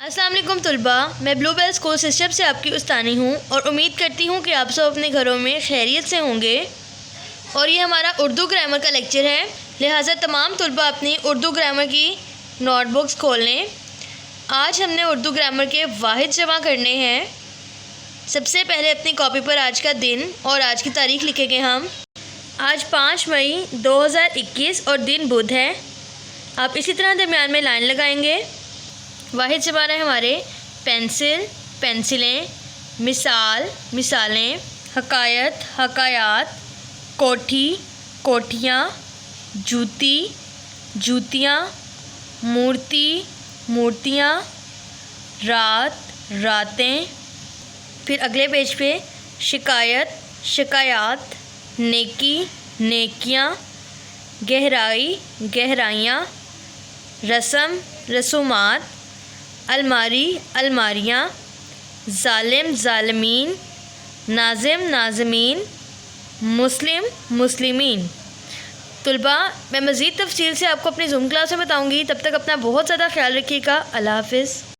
السلام علیکم طلباء، میں بلو بیل اسکول سسٹم سے آپ کی استانی ہوں اور امید کرتی ہوں کہ آپ سب اپنے گھروں میں خیریت سے ہوں گے۔ اور یہ ہمارا اردو گرامر کا لیکچر ہے، لہٰذا تمام طلباء اپنی اردو گرامر کی نوٹ بکس کھول لیں۔ آج ہم نے اردو گرامر کے واحد جمع کرنے ہیں۔ سب سے پہلے اپنی کاپی پر آج کا دن اور آج کی تاریخ لکھیں گے ہم۔ آج 5 مئی 2021 اور دن بدھ ہے۔ آپ اسی طرح درمیان میں لائن لگائیں گے۔ واحد جمع ہے ہمارے پینسل، پینسلیں، مثال، مثالیں، حکایت، حکایات، کوٹھی، کوٹھیاں، جوتی، جوتیاں، مورتی، مورتیاں، رات، راتیں۔ پھر اگلے پیج پہ شکایت، شکایات، نیکی، نیکیاں، گہرائی، گہرائیاں، رسم، رسومات، الماری، الماریاں، ظالم، ظالمین، ناظم، ناظمین، مسلم، مسلمین۔ طلباء، میں مزید تفصیل سے آپ کو اپنی زوم کلاس میں بتاؤں گی، تب تک اپنا بہت زیادہ خیال رکھیے گا۔ اللہ حافظ۔